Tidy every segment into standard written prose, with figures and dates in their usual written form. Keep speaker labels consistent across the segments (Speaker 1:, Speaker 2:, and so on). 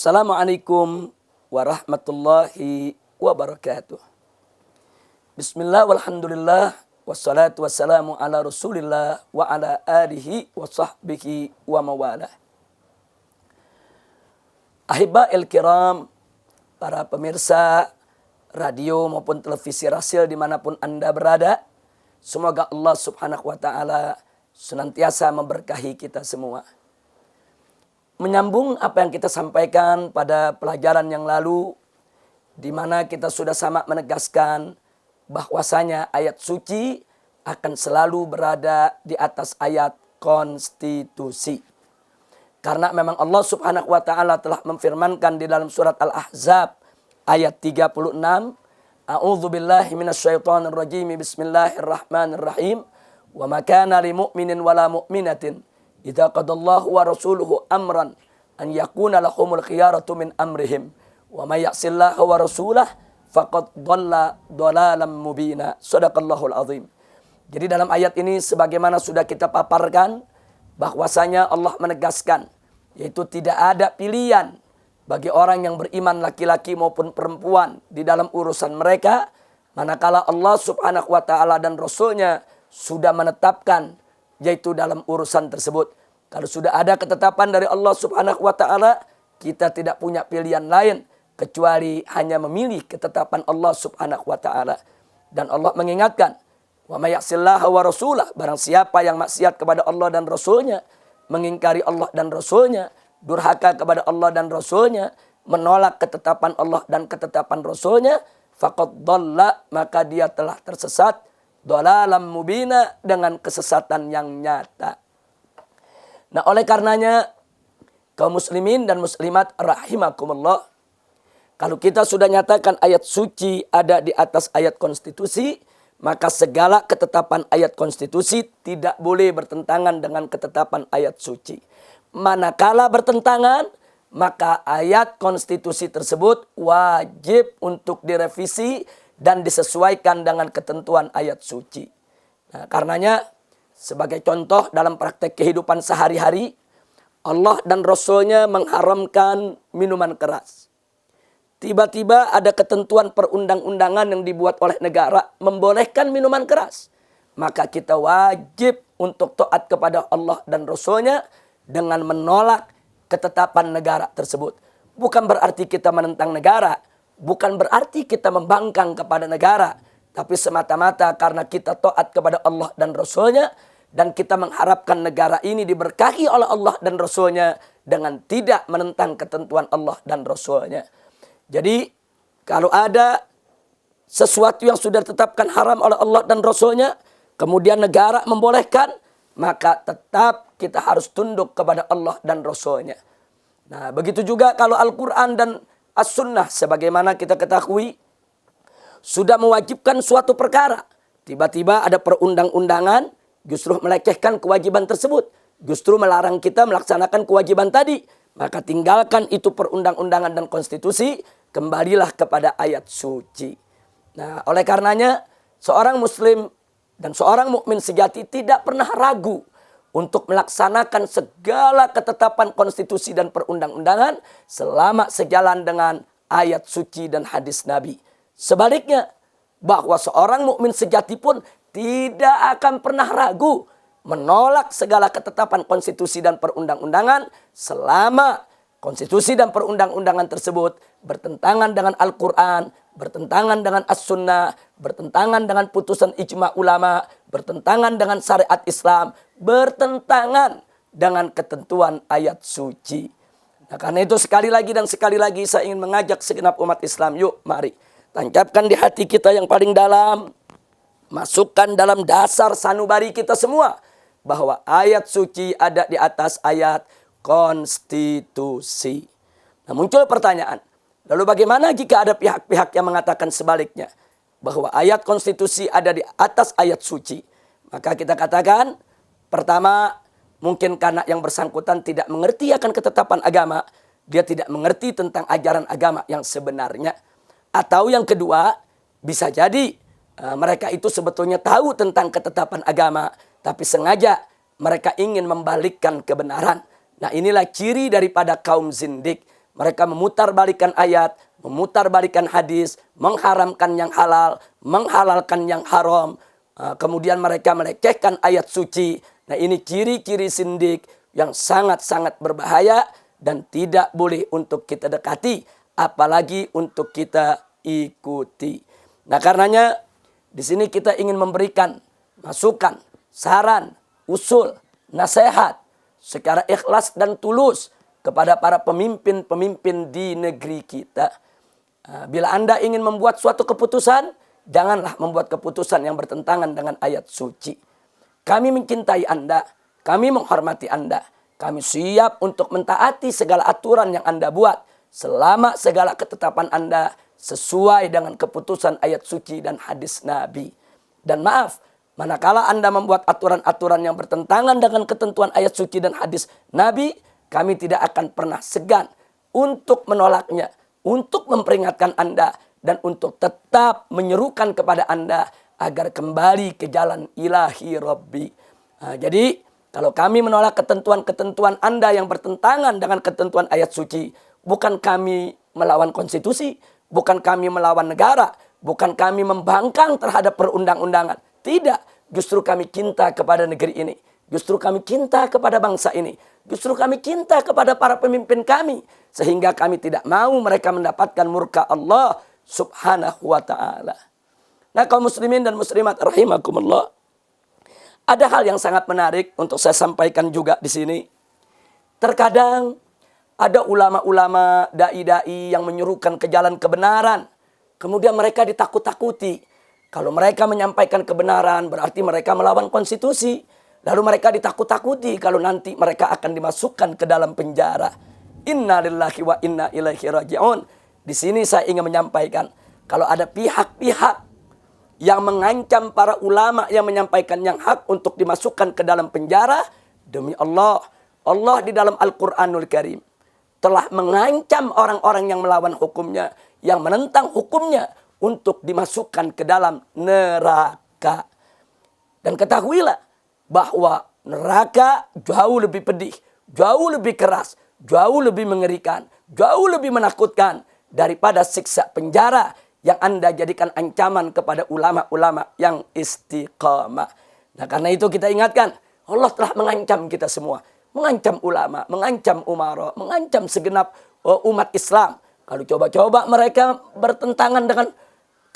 Speaker 1: Assalamualaikum warahmatullahi wabarakatuh. Bismillah walhamdulillah wassalatu wassalamu ala rasulillah wa ala alihi wa sahbihi wa mawalah. Ahibba'il kiram, para pemirsa radio maupun televisi Rasil dimanapun Anda berada, semoga Allah subhanahu wa ta'ala senantiasa memberkahi kita semua. Menyambung apa yang kita sampaikan pada pelajaran yang lalu, di mana kita sudah sama menegaskan bahwasanya ayat suci akan selalu berada di atas ayat konstitusi. Karena memang Allah subhanahu wa ta'ala telah memfirmankan di dalam surat Al-Ahzab ayat 36, A'udzu billahi minasyaitonir rajim, bismillahirrahmanirrahim, wa ma kana lil mu'minin wala mu'minatin idza qadallahu wa rasuluhu amran an yakuna lahumul khiyaratu min amrihim wa may ya'sillaha wa rasulahu faqad dhalla dhalalan mubina. Shadaqallahul azim. Jadi dalam ayat ini sebagaimana sudah kita paparkan bahwasanya Allah menegaskan yaitu tidak ada pilihan bagi orang yang beriman laki-laki maupun perempuan di dalam urusan mereka, manakala Allah subhanahu wa ta'ala dan Rasulnya sudah menetapkan yaitu dalam urusan tersebut. Kalau sudah ada ketetapan dari Allah subhanahu wa ta'ala, kita tidak punya pilihan lain kecuali hanya memilih ketetapan Allah subhanahu wa ta'ala. Dan Allah mengingatkan, wa may ya'sillaha wa rasulah, barang siapa yang maksiat kepada Allah dan Rasulnya, mengingkari Allah dan Rasulnya, durhaka kepada Allah dan Rasulnya, menolak ketetapan Allah dan ketetapan Rasulnya, faqad dhalla, maka dia telah tersesat, dhalalan mubina, dengan kesesatan yang nyata. Nah, oleh karenanya kaum muslimin dan muslimat rahimakumullah, kalau kita sudah nyatakan ayat suci ada di atas ayat konstitusi, maka segala ketetapan ayat konstitusi tidak boleh bertentangan dengan ketetapan ayat suci. Manakala bertentangan, maka ayat konstitusi tersebut wajib untuk direvisi dan disesuaikan dengan ketentuan ayat suci. Nah, karenanya sebagai contoh dalam praktek kehidupan sehari-hari, Allah dan Rasulnya mengharamkan minuman keras. Tiba-tiba ada ketentuan perundang-undangan yang dibuat oleh negara membolehkan minuman keras. Maka kita wajib untuk taat kepada Allah dan Rasulnya dengan menolak ketetapan negara tersebut. Bukan berarti kita menentang negara, bukan berarti kita membangkang kepada negara, tapi semata-mata karena kita taat kepada Allah dan Rasulnya, dan kita mengharapkan negara ini diberkahi oleh Allah dan Rasulnya dengan tidak menentang ketentuan Allah dan Rasulnya. Jadi kalau ada sesuatu yang sudah ditetapkan haram oleh Allah dan Rasulnya, kemudian negara membolehkan, maka tetap kita harus tunduk kepada Allah dan Rasulnya. Nah, begitu juga kalau Al-Quran dan As-Sunnah sebagaimana kita ketahui sudah mewajibkan suatu perkara, tiba-tiba ada perundang-undangan justru melecehkan kewajiban tersebut, justru melarang kita melaksanakan kewajiban tadi, maka tinggalkan itu perundang-undangan dan konstitusi, kembalilah kepada ayat suci. Nah, oleh karenanya seorang muslim dan seorang mukmin sejati tidak pernah ragu untuk melaksanakan segala ketetapan konstitusi dan perundang-undangan selama sejalan dengan ayat suci dan hadis Nabi. Sebaliknya, bahwa seorang mukmin sejati pun tidak akan pernah ragu menolak segala ketetapan konstitusi dan perundang-undangan selama konstitusi dan perundang-undangan tersebut bertentangan dengan Al-Quran, bertentangan dengan As-Sunnah, bertentangan dengan putusan ijma ulama, bertentangan dengan syariat Islam, bertentangan dengan ketentuan ayat suci. Nah, karena itu sekali lagi saya ingin mengajak segenap umat Islam, yuk mari tancapkan di hati kita yang paling dalam, masukkan dalam dasar sanubari kita semua bahwa ayat suci ada di atas ayat konstitusi. Nah, muncul pertanyaan, lalu bagaimana jika ada pihak-pihak yang mengatakan sebaliknya, bahwa ayat konstitusi ada di atas ayat suci? Maka kita katakan, pertama, mungkin karena yang bersangkutan tidak mengerti akan ketetapan agama, dia tidak mengerti tentang ajaran agama yang sebenarnya. Atau yang kedua, bisa jadi mereka itu sebetulnya tahu tentang ketetapan agama, tapi sengaja mereka ingin membalikkan kebenaran. Nah, inilah ciri daripada kaum zindik. Mereka memutarbalikkan ayat, memutarbalikkan hadis, mengharamkan yang halal, menghalalkan yang haram. Kemudian mereka melecehkan ayat suci. Nah, ini ciri-ciri sindik yang sangat-sangat berbahaya dan tidak boleh untuk kita dekati, apalagi untuk kita ikuti. Nah, karenanya di sini kita ingin memberikan masukan, saran, usul, nasihat secara ikhlas dan tulus kepada para pemimpin-pemimpin di negeri kita. Bila Anda ingin membuat suatu keputusan, janganlah membuat keputusan yang bertentangan dengan ayat suci. Kami mencintai Anda, kami menghormati Anda, kami siap untuk mentaati segala aturan yang Anda buat selama segala ketetapan Anda sesuai dengan keputusan ayat suci dan hadis Nabi. Dan maaf, manakala Anda membuat aturan-aturan yang bertentangan dengan ketentuan ayat suci dan hadis Nabi, kami tidak akan pernah segan untuk menolaknya, untuk memperingatkan Anda, dan untuk tetap menyerukan kepada Anda agar kembali ke jalan ilahi Rabbi. Jadi, kalau kami menolak ketentuan-ketentuan Anda yang bertentangan dengan ketentuan ayat suci, bukan kami melawan konstitusi, bukan kami melawan negara, bukan kami membangkang terhadap perundang-undangan. Tidak, justru kami cinta kepada negeri ini. Justru kami cinta kepada bangsa ini. Justru kami cinta kepada para pemimpin kami. Sehingga kami tidak mau mereka mendapatkan murka Allah subhanahu wa ta'ala. Nah, kaum muslimin dan muslimat rahimakumullah, ada hal yang sangat menarik untuk saya sampaikan juga di sini. Terkadang ada ulama-ulama, dai-dai yang menyuruhkan ke jalan kebenaran. Kemudian mereka ditakut-takuti. Kalau mereka menyampaikan kebenaran berarti mereka melawan konstitusi. Lalu mereka ditakut-takuti kalau nanti mereka akan dimasukkan ke dalam penjara. Inna lillahi wa inna ilaihi raji'un. Di sini saya ingin menyampaikan, kalau ada pihak-pihak yang mengancam para ulama yang menyampaikan yang hak untuk dimasukkan ke dalam penjara, demi Allah, Allah di dalam Al-Quranul Karim telah mengancam orang-orang yang melawan hukumnya, yang menentang hukumnya untuk dimasukkan ke dalam neraka. Dan ketahuilah bahwa neraka jauh lebih pedih, jauh lebih keras, jauh lebih mengerikan, jauh lebih menakutkan daripada siksa penjara yang Anda jadikan ancaman kepada ulama-ulama yang istiqamah. Nah, karena itu kita ingatkan, Allah telah mengancam kita semua. Mengancam ulama, mengancam umara, mengancam segenap umat Islam. Kalau coba-coba mereka bertentangan dengan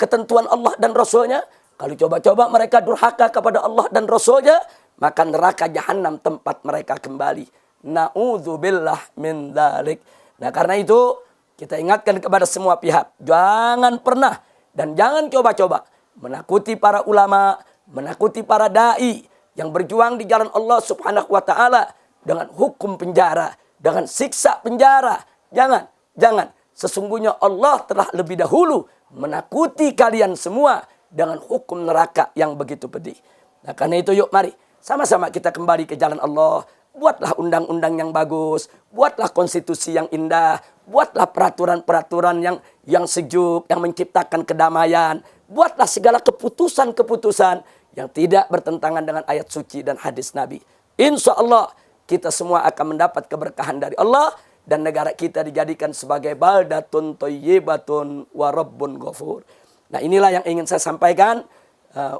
Speaker 1: ketentuan Allah dan Rasulnya, kalau coba-coba mereka durhaka kepada Allah dan Rasulnya, maka neraka jahanam tempat mereka kembali. Na'udzubillah min dzalik. Nah, karena itu kita ingatkan kepada semua pihak, jangan pernah dan jangan coba-coba menakuti para ulama, menakuti para dai yang berjuang di jalan Allah subhanahu wa ta'ala dengan hukum penjara, dengan siksa penjara. Jangan. Sesungguhnya Allah telah lebih dahulu menakuti kalian semua dengan hukum neraka yang begitu pedih. Nah, karena itu yuk mari sama-sama kita kembali ke jalan Allah. Buatlah undang-undang yang bagus, buatlah konstitusi yang indah, buatlah peraturan-peraturan yang sejuk, yang menciptakan kedamaian. Buatlah segala keputusan-keputusan yang tidak bertentangan dengan ayat suci dan hadis Nabi. Insya Allah kita semua akan mendapat keberkahan dari Allah dan negara kita dijadikan sebagai baldatun thayyibatun wa rabbun ghafur. Nah, inilah yang ingin saya sampaikan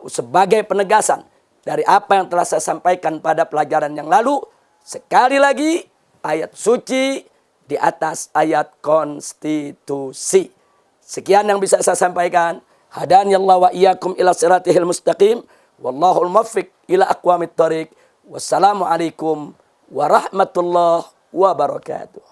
Speaker 1: sebagai penegasan dari apa yang telah saya sampaikan pada pelajaran yang lalu. Sekali lagi, ayat suci di atas ayat konstitusi. Sekian yang bisa saya sampaikan. Hadaniyallahu wa iyyakum ila siratihil mustaqim. Wallahul muwaffiq ila aqwamit thariq. Wassalamualaikum warahmatullahi wabarakatuh.